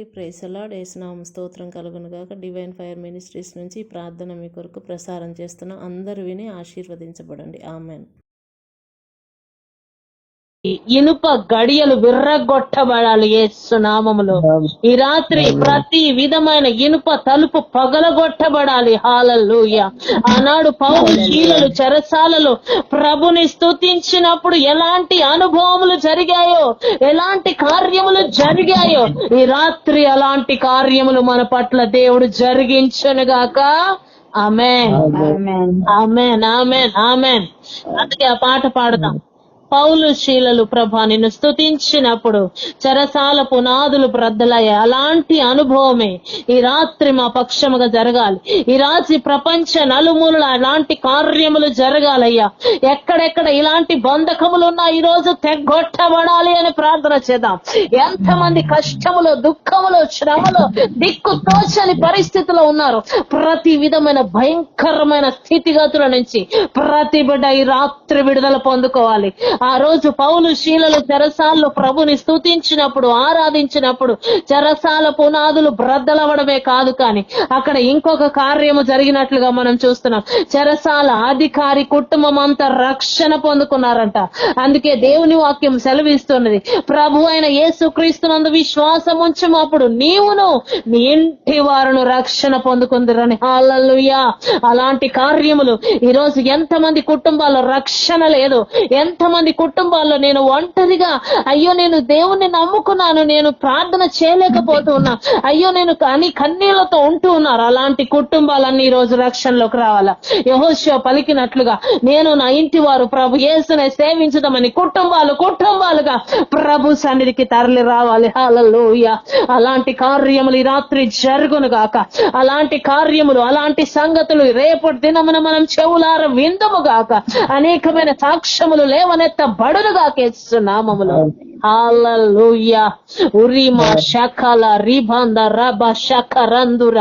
అందరికీ praise the lord. యేసునామమున స్తోత్రం కలుగును గాక. డివైన్ ఫైర్ మినిస్ట్రీస్ నుంచి ఈ ప్రార్థన మీ కొరకు ప్రసారం చేస్తున్నాం. అందరూ విని ఆశీర్వదించబడండి. ఆమెన్. ఇనుప గడియలు విర్రగొట్టబడాలి యేసు నామములో. ఈ రాత్రి ప్రతి విధమైన ఇనుప తలుపు పగలగొట్టబడాలి. హల్లెలూయా. ఆనాడు పౌలు శీలలు చెరసాలలో ప్రభుని స్తుతించినప్పుడు ఎలాంటి అనుభవములు జరిగాయో, ఎలాంటి కార్యములు జరిగాయో, ఈ రాత్రి అలాంటి కార్యములు మన పట్ల దేవుడు జరిగించునుగాక. ఆమేన్, ఆమేన్, ఆమేన్, ఆమేన్. అందుకే ఆ పాట పాడదాం. పౌలు శీలలు ప్రభా నిన్ను స్తుతించినప్పుడు చెరసాల పునాదులు బ్రద్దలయ్యాయి. అలాంటి అనుభవమే ఈ రాత్రి మా పక్షముగా జరగాలి. ఈ రాత్రి ప్రపంచ నలుమూలల అలాంటి కార్యములు జరగాలయ్యా. ఎక్కడెక్కడ ఇలాంటి బంధకములు ఉన్నా ఈ రోజు తెగొట్టబడాలి అని ప్రార్థన చేద్దాం. ఎంతమంది కష్టములు, దుఃఖములు, శ్రమలు, దిక్కు తోచని పరిస్థితిలో ఉన్నారు. ప్రతి విధమైన భయంకరమైన స్థితిగతుల నుంచి ప్రతి బిడ్డ ఈ రాత్రి విడుదల పొందుకోవాలి. ఆ రోజు పౌలు శీలలు చెరసాల్లో ప్రభుని స్తుతించినప్పుడు, ఆరాధించినప్పుడు చెరసాల పునాదులు బ్రద్దలవడమే కాదు, కానీ అక్కడ ఇంకొక కార్యము జరిగినట్లుగా మనం చూస్తున్నాం. చెరసాల అధికారి కుటుంబం అంతా రక్షణ పొందుకున్నారంట. అందుకే దేవుని వాక్యం సెలవిస్తున్నది, ప్రభు అయిన యేసుక్రీస్తునందు విశ్వాసం ఉంచినప్పుడు నీవును నీ ఇంటి వారును రక్షణ పొందుకుందిరని. హల్లెలూయా. అలాంటి కార్యములు ఈ రోజు ఎంతమంది కుటుంబాల్లో రక్షణ లేదు, ఎంతమంది కుటుంబాల్లో నేను ఒంటరిగా, అయ్యో నేను దేవుణ్ణి నమ్ముకున్నాను, నేను ప్రార్థన చేయలేకపోతున్నా, అయ్యో నేను అని కన్నీళ్లతో ఉంటూ ఉన్నారు. అలాంటి కుటుంబాలన్నీ ఈ రోజు రక్షణలోకి రావాలా. యెహోషువ పలికినట్లుగా నేను నా ఇంటి వారు ప్రభు యేసునే సేవించదమని కుటుంబాలుగా ప్రభు సన్నిధికి తరలి రావాలి. హల్లెలూయా. అలాంటి కార్యములు ఈ రాత్రి జరుగును గాక. అలాంటి కార్యములు, అలాంటి సంగతులు రేపటి దినమున మనం చెవులార విందుము గాక. అనేకమైన సాక్ష్యములు లేవనెత్తబడును గాక యేసు నామములో. హల్లెలూయా. ఉరిమా శకల రిబంద రబ శకరందుర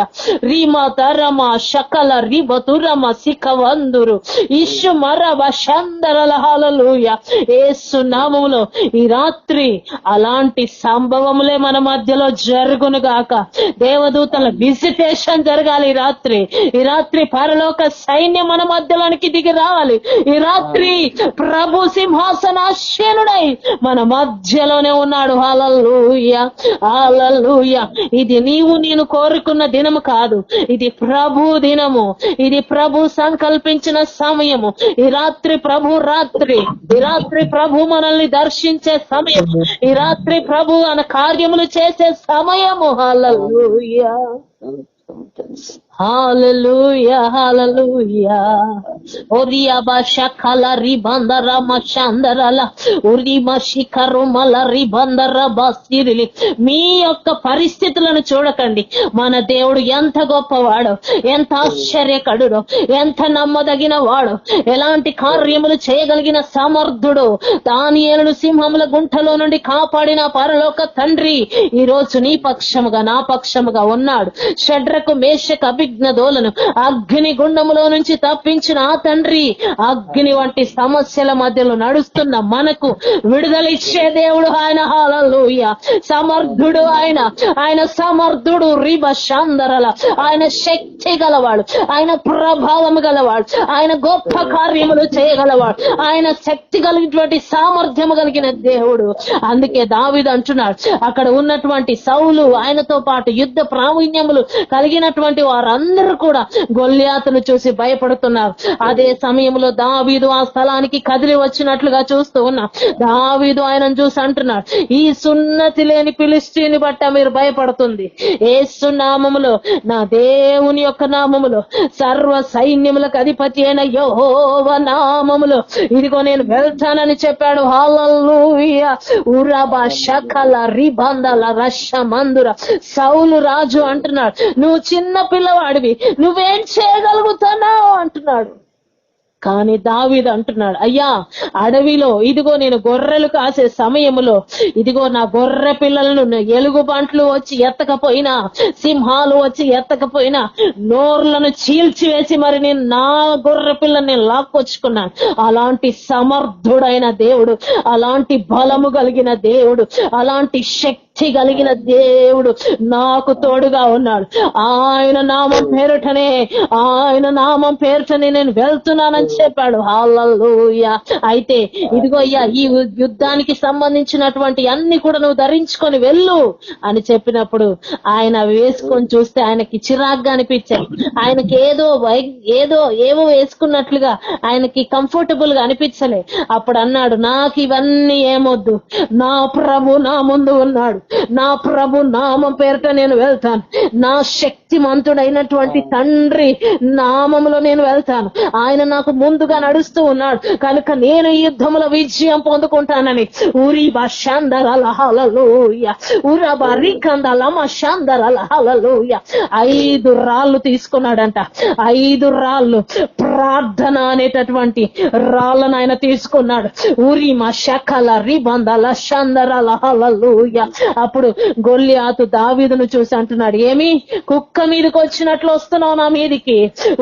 రిమా తరమ శకల రిబతురమ సికవందురు ఇషు మరబ శందరల. హల్లెలూయా. యేసు నామములో ఈ రాత్రి అలాంటి సంభవములే మన మధ్యలో జరుగును గాక. దేవదూతల విజిటేషన్ జరగాలి. ఈ రాత్రి పరలోక సైన్యం మన మధ్యలోనికి దిగి రావాలి. ఈ రాత్రి ప్రభు సింహాసనాసీనుడై మన మధ్యలోనే ఉన్నాడు. హల్లెలూయా, హల్లెలూయా. ఇది నీవు నేను కోరుకున్న దినము కాదు, ఇది ప్రభు దినము, ఇది ప్రభు సంకల్పించిన సమయము. ఈ రాత్రి ప్రభు మనల్ని దర్శించే సమయము. ఈ రాత్రి ప్రభు అన్న కార్యములు చేసే సమయము. హల్లెలూయా, హల్లెలూయా, హల్లెలూయా. ఒరియా బషకల రిబందర మషందరల ఉరిమ శిఖరుమల రిబందర బసిరిలి. మీ యొక్క పరిస్థితులను చూడకండి. మన దేవుడు ఎంత గొప్పవాడో, ఎంత ఆశ్చర్యకరుడో, ఎంత నమ్మదగిన వాడో, ఎలాంటి కార్యములు చేయగలిగిన సమర్థుడు. దానియేలును సింహముల గుంటలో నుండి కాపాడిన పరలోక తండ్రి ఈ రోజు నీ పక్షముగా నా పక్షముగా ఉన్నాడు. షడ్రకు మేషకు అభిజ్ఞదోలను అగ్ని గుండములో నుంచి తప్పించిన ఆ తండ్రి అగ్ని వంటి సమస్యల మధ్యలో నడుస్తున్న మనకు విడుదల ఇచ్చే దేవుడు ఆయన. హల్లెలూయా. సమర్థుడు ఆయన సమర్థుడు. రిబ శాందరల. ఆయన శక్తి గలవాడు, ఆయన ప్రభావం గలవాడు, ఆయన గొప్ప కార్యములు చేయగలవాడు, ఆయన శక్తి కలిగినటువంటి సామర్థ్యము కలిగిన దేవుడు. అందుకే దావీదు అంటున్నాడు, అక్కడ ఉన్నటువంటి సౌలు ఆయనతో పాటు యుద్ధ ప్రావీణ్యములు కలిగినటువంటి వారందరూ కూడా గొల్యాతును చూసి భయపడుతున్నారు. అదే సమయంలో దావీదు ఆ స్థలానికి కదిలి వచ్చినట్లుగా చూస్తూ ఉన్నా. దావీదు ఆయనను చూసి అంటున్నాడు, ఈ సున్నతి లేని ఫిలిష్తీయుని బట్ట మీరు భయపడుతుంది. యేసు నామములో, నా దేవుని యొక్క నామములో, సర్వ సైన్యములకు అధిపతి అయిన యెహోవా నామములో ఇదిగో నేను వెళ్తానని చెప్పాడు. హల్లెలూయా. ఉరబా శకల రిబందల రషమందుర. సౌలు రాజు అంటున్నాడు, నువ్వు చిన్న పిల్లవాడివి, నువ్వేం చేయగలుగుతున్నావు అంటున్నాడు. కానీ దావీదు అంటున్నాడు, అయ్యా అడవిలో ఇదిగో నేను గొర్రెలు కాసే సమయములో ఇదిగో నా గొర్రె పిల్లలను ఎలుగుబంట్లు వచ్చి ఎత్తకపోయినా, సింహాలు వచ్చి ఎత్తకపోయినా, నోర్లను చీల్చివేసి మరి నేను నా గొర్రె పిల్లని నేను లాక్కొచ్చుకున్నాను. అలాంటి సమర్థుడైన దేవుడు, అలాంటి బలము కలిగిన దేవుడు, అలాంటి శక్తి శక్తి కలిగిన దేవుడు నాకు తోడుగా ఉన్నాడు. ఆయన నామం పేరుటనే నేను వెళ్తున్నానని చెప్పాడు. హల్లెలూయా. అయితే ఇదిగో అయ్యా, ఈ యుద్ధానికి సంబంధించినటువంటి అన్ని కూడా నువ్వు ధరించుకొని వెళ్ళు అని చెప్పినప్పుడు ఆయన వేసుకొని చూస్తే ఆయనకి చిరాగ్గా అనిపించాయి. ఆయనకి ఏవో వేసుకున్నట్లుగా ఆయనకి కంఫర్టబుల్ గా అనిపించలే. అప్పుడు అన్నాడు, నాకు ఇవన్నీ ఏమొద్దు, నా ప్రభు నా ముందు ఉన్నాడు, నా ప్రభు నామం పేరిట నేను వెళ్తాను, నా శక్తిమంతుడైనటువంటి తండ్రి నామములో నేను వెళ్తాను, ఆయన నాకు ముందుగా నడుస్తూ ఉన్నాడు కనుక నేను ఈ యుద్ధముల విజయం పొందుకుంటానని ఊరి బాషందరల హల్లెలూయా, ఉరబా రికందలమ షందరల హల్లెలూయా 5 రాళ్ళు తీసుకున్నాడంట. 5 రాళ్ళు, ప్రార్థన అనేటటువంటి రాళ్ళను ఆయన తీసుకున్నాడు. ఉరిమ శకల రిబందల షందరల హల్లెలూయా. అప్పుడు గొల్లియాతు దావీదును చూసి అంటున్నాడు, ఏమి కుక్క మీదకి వచ్చినట్లు వస్తున్నావు నా మీదికి?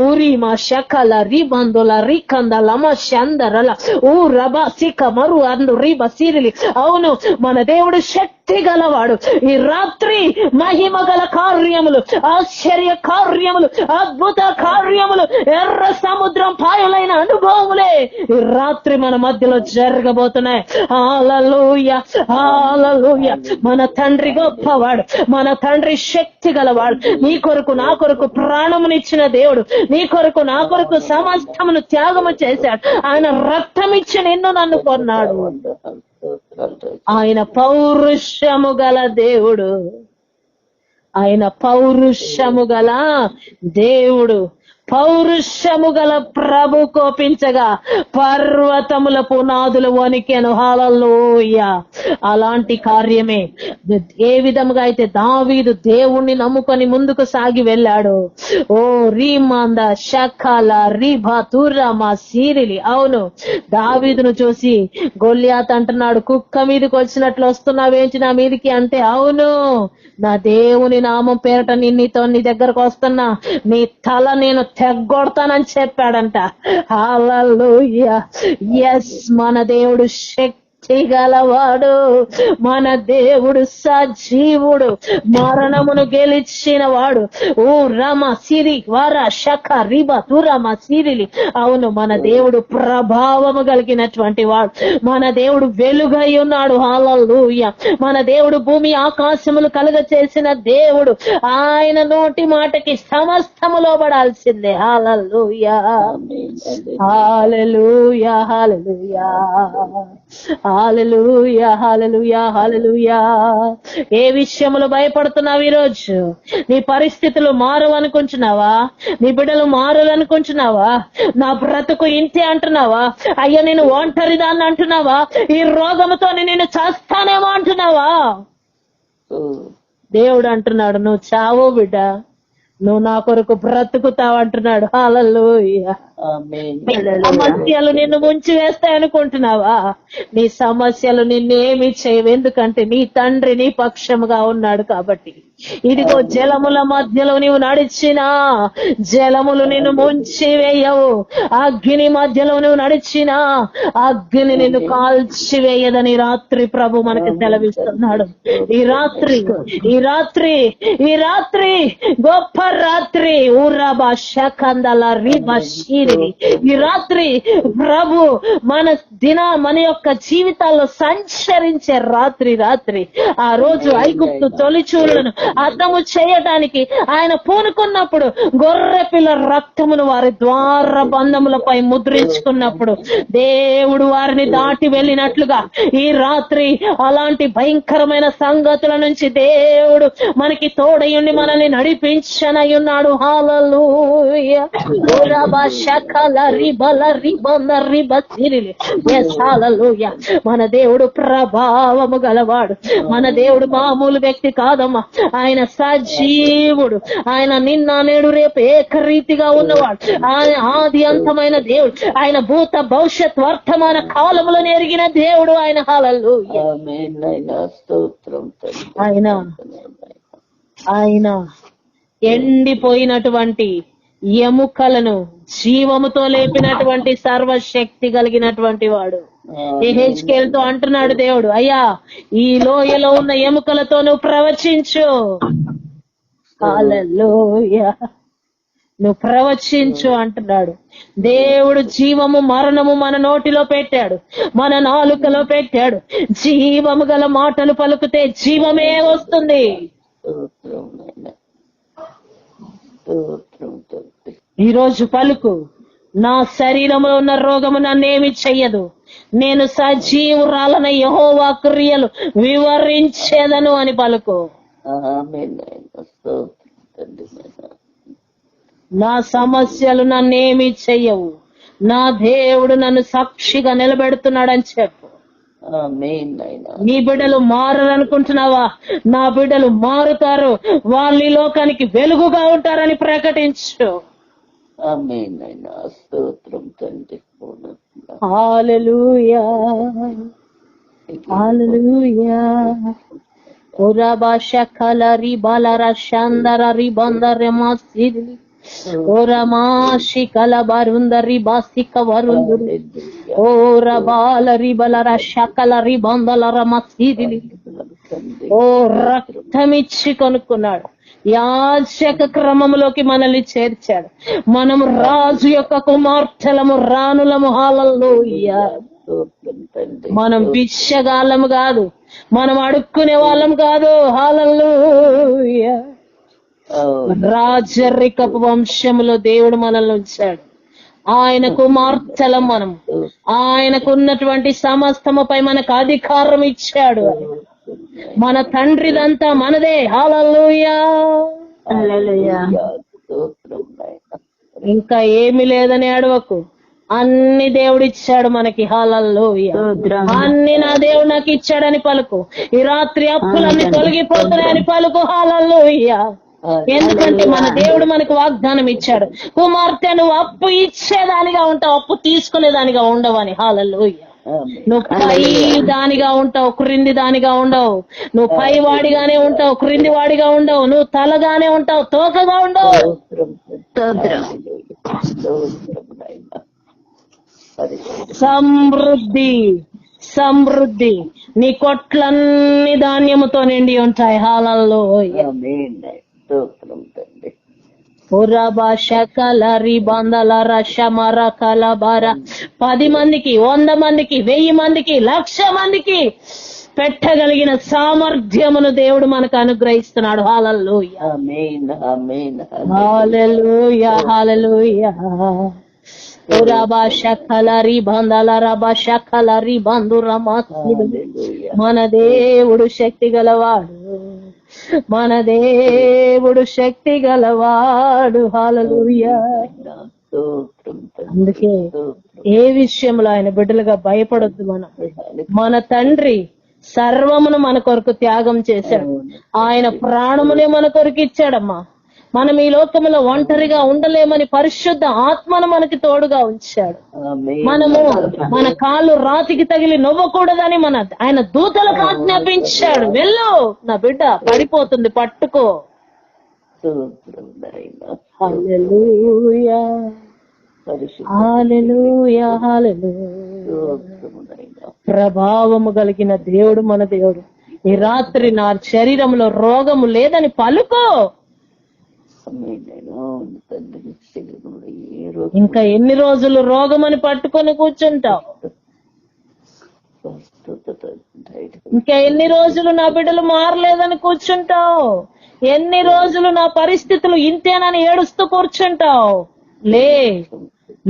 ఉరిమ శకల రిబందుల రికందలమ షందరల ఊరబ సిక మరు అందు రిబ సిరిలి. అవును, మన దేవుడు శక్తి గలవాడు. ఈ రాత్రి మహిమ గల కార్యములు, ఆశ్చర్య కార్యములు, అద్భుత కార్యములు, ఎర్ర సముద్రం పాయలైన అనుభవములే ఈ రాత్రి మన మధ్యలో జరగబోతున్నాయి. హల్లెలూయా, హల్లెలూయా. మన తండ్రి గొప్పవాడు, మన తండ్రి శక్తి గలవాడు. నీ కొరకు నా కొరకు ప్రాణమునిచ్చిన దేవుడు, నీ కొరకు నా కొరకు సమస్తమును త్యాగము చేశాడు. ఆయన రక్తమిచ్చి నిన్ను నన్ను కొన్నాడు. ఆయన పౌరుషము గల దేవుడు, ఆయన పౌరుషము గల దేవుడు. పౌరుషము గల ప్రభు కోపించగా పర్వతముల పునాదులు వణికెను. హల్లెలూయా. అలాంటి కార్యమే ఏ విధముగా అయితే దావీదు దేవుణ్ణి నమ్ముకొని ముందుకు సాగి వెళ్ళాడు. ఓ రీమాంద శకల రిభా తురమా సీరిలి. అవును, దావీదును చూసి గొల్లియాతు అంటున్నాడు, కుక్క మీదకి వచ్చినట్లు వస్తున్నావేంటి నా మీదికి అంటే, అవును, నా దేవుని నామం పేరట నీతో నీ దగ్గరకు వస్తున్నా, నీ తల నేను తెగ్గొడతానని చెప్పాడంట. హల్లెలూయా. ఎస్, మన దేవుడు గలవాడు, మన దేవుడు సజీవుడు, మరణమును గెలిచిన వాడు. ఓ రమ సిరి వర శఖ రిబ తురమ సిరిలి. అవును, మన దేవుడు ప్రభావము కలిగినటువంటి వాడు, మన దేవుడు వెలుగై ఉన్నాడు. హల్లెలూయా. మన దేవుడు భూమి ఆకాశములు కలుగ చేసిన దేవుడు. ఆయన నోటి మాటకి సమస్తము లోబడాల్సిందే. హల్లెలూయా, హల్లెలూయా, హల్లెలూయా, హల్లెలూయా, హల్లెలూయా, హల్లెలూయా. ఏ విషయములు భయపడుతున్నావు ఈరోజు? నీ పరిస్థితులు మారు అనుకుంటున్నావా? నీ బిడ్డలు మారు అనుకుంటున్నావా? నా బ్రతుకు ఇంతే అంటున్నావా? అయ్యా నేను ఒంటరిదాన్ని అంటున్నావా? ఈ రోగముతో నేను చేస్తానేమో అంటున్నావా? దేవుడు అంటున్నాడు, నువ్వు చావు బిడ్డ, నువ్వు నా కొరకు బ్రతుకుతావు అంటున్నాడు. హల్లెలూయా. సమస్యలు నిన్ను ముంచి వేస్తాయి అనుకుంటున్నావా? నీ సమస్యలు నిన్నేమి చేయవు, ఎందుకంటే నీ తండ్రి నీ పక్షముగా ఉన్నాడు కాబట్టి. ఇదిగో జలముల మధ్యలో నీవు నడిచినా జలములు నిన్ను ముంచి వేయవు, అగ్ని మధ్యలో నువ్వు నడిచినా అగ్ని నిన్ను కాల్చి వేయదని రాత్రి ప్రభు మనకి సెలవిస్తున్నాడు. ఈ రాత్రి గొప్ప రాత్రి. ఊరబా శకందల రిబా షీరిని. ఈ రాత్రి ప్రభు మన యొక్క జీవితాల్లో సంచరించే రాత్రి. ఆ రోజు ఐగుప్తు తొలిచూలను అర్థము చేయడానికి ఆయన పూనుకున్నప్పుడు, గొర్రె పిల్ల రక్తమును వారి ద్వార బంధములపై ముద్రించుకున్నప్పుడు దేవుడు వారిని దాటి వెళ్ళినట్లుగా ఈ రాత్రి అలాంటి భయంకరమైన సంగతుల నుంచి దేవుడు మనకి తోడయుండి మనల్ని నడిపించనయున్నాడు. హల్లెలూయా. మన దేవుడు ప్రభావము గలవాడు. మన దేవుడు మామూలు వ్యక్తి కాదమ్మా. ఆయన సజీవుడు. ఆయన నిన్న నేడు రేపు ఏకరీతిగా ఉన్నవాడు. ఆయన ఆది అంతమైన దేవుడు. ఆయన భూత భవిష్యత్ వర్తమాన కాలములో ఎరిగిన దేవుడు ఆయన. హల్లెలూయా. ఆయన ఎండిపోయినటువంటి ఎముకలను జీవముతో లేపినటువంటి సర్వశక్తి కలిగినటువంటి వాడు. ఎహెచ్కేల్ తో అంటున్నాడు దేవుడు, అయ్యా ఈ లోయలో ఉన్న ఎముకలతో నువ్వు ప్రవచించు. హల్లెలూయా, నువ్వు ప్రవచించు అంటున్నాడు. దేవుడు జీవము మరణము మన నోటిలో పెట్టాడు, మన నాలుకలో పెట్టాడు. జీవము గల మాటలు పలుకుతే జీవమే వస్తుంది. ఈరోజు పలుకు, నా శరీరంలో ఉన్న రోగము నన్నేమి చెయ్యదు, నేను సజీవురాలన యెహోవా క్రియలు వివరించేదను అని పలుకు. నా సమస్యలు నన్నేమి చెయ్యవు, నా దేవుడు నన్ను సాక్షిగా నిలబెడుతున్నాడని చెప్పు. నీ బిడ్డలు మారనుకుంటున్నావా? నా బిడ్డలు మారుతారు, వాళ్ళు ఈ లోకానికి వెలుగుగా ఉంటారని ప్రకటించు. హల్లెలూయా, హల్లెలూయా. ఓరాబాష కలరి బాలరా శాందరి బందరే మాసిరి ఓరమాషి కలబరుందరి బాసిక వరుందరి ఓర బాలరి బలర శకలరి బందలర మసిరి. ఓ రక్తమిచ్చి కొనుక్కున్నాడు, యాజక క్రమములోకి మనల్ని చేర్చాడు. మనము రాజు యొక్క కుమార్తెలము, రాణులము. హల్లెలూయా. మనం భిక్షగాళ్ళము కాదు, మనం అడుక్కునే వాళ్ళం కాదు. హల్లెలూయా. రాజరికపు వంశములో దేవుడు మనల్ని ఉంచాడు. ఆయన కుమార్తెలం మనం. ఆయనకు ఉన్నటువంటి సమస్తముపై మనకు అధికారం ఇచ్చాడు. మన తండ్రిదంతా మనదే. హల్లెలూయా. ఇంకా ఏమి లేదని అడవకు, అన్ని దేవుడిచ్చాడు మనకి. హల్లెలూయా. అన్ని నా దేవుడు నాకు ఇచ్చాడని పలుకు. ఈ రాత్రి అప్పులన్నీ తొలగిపోతున్నాయని పలుకు. హల్లెలూయా. ఎందుకంటే మన దేవుడు మనకు వాగ్దానం ఇచ్చాడు, కుమార్తె నువ్వు అప్పు ఇచ్చేదానిగా ఉంటావు, అప్పు తీసుకునేదానిగా ఉండవని. హల్లెలూయా. నువ్వు పై దానిగా ఉంటావు, క్రింది దానిగా ఉండవు. నువ్వు పై వాడిగానే ఉంటావు, క్రింది వాడిగా ఉండవు. నువ్వు తలగానే ఉంటావు, తోకగా ఉండవు. సమృద్ధి, సమృద్ధి. నీ కొట్లన్నీ ధాన్యముతో నిండి ఉంటాయి. హల్లెలూయా. కలరి బందల రషమర కలబర. 10 మందికి, 100 మందికి, 1000 మందికి, 1,00,000 మందికి పెట్టగలిగిన సామర్థ్యమును దేవుడు మనకు అనుగ్రహిస్తున్నాడు. హల్లెలూయా, హల్లెలూయా, హల్లెలూయా. కలరి బందల రభ కలరి బంధురమా. మన దేవుడు శక్తి గలవాడు, మన దేవుడు శక్తి గలవాడు. హల్లెలూయా. అందుకే ఏ విషయంలో ఆయన బిడ్డలుగా భయపడొద్దు. మన తండ్రి సర్వమును మన కొరకు త్యాగం చేశాడు. ఆయన ప్రాణమునే మన కొరకు ఇచ్చాడమ్మా. మనం ఈ లోకములో ఒంటరిగా ఉండలేమని పరిశుద్ధ ఆత్మను మనకి తోడుగా ఉంచాడు. మనము మన కాళ్ళు రాతికి తగిలి నవ్వకూడదని ఆయన దూతలకు ఆజ్ఞాపించాడు. వెళ్ళు నా బిడ్డ, పడిపోతుంది, పట్టుకో. హల్లెలూయా, హల్లెలూయా, హల్లెలూయా. ప్రభావము కలిగిన దేవుడు మన దేవుడు. ఈ రాత్రి నా శరీరంలో రోగము లేదని పలుకో. ఇంకా ఎన్ని రోజులు రోగమని పట్టుకొని కూర్చుంటావు? ఇంకా ఎన్ని రోజులు నా బిడ్డలు మారలేదని కూర్చుంటావు? ఎన్ని రోజులు నా పరిస్థితులు ఇంతేనని ఏడుస్తూ కూర్చుంటావు?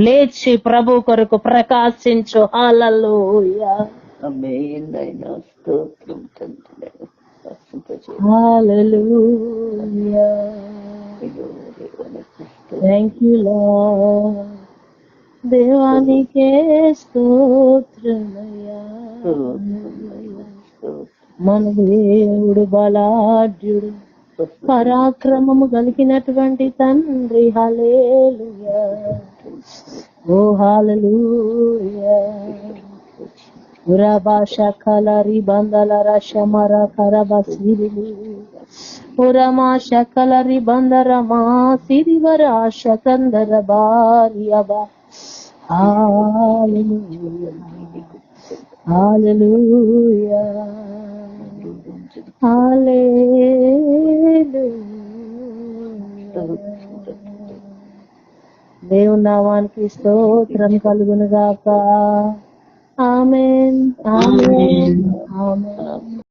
లేచి ప్రభు కొరకు ప్రకాశించు. Hallelujah, hallelujah. Thank you Lord. దేవానికే స్తోత్రమయ్యా. మన దేవుడు బలాఢ్యుడు, పరాక్రమము కలిగినటువంటి తండ్రి. హల్లెలూయా, ఓ హల్లెలూయా. Urabasha kalari bandala rashamara karabasiri. Uramasha kalari bandara ma sirivara shakandara bariaba. Hallelujah. Hallelujah. Hallelujah. దేవుని నామానికి స్తోత్రం కలుగును గాక. ఆమేన్ ఆమేన్ ఆమేన్.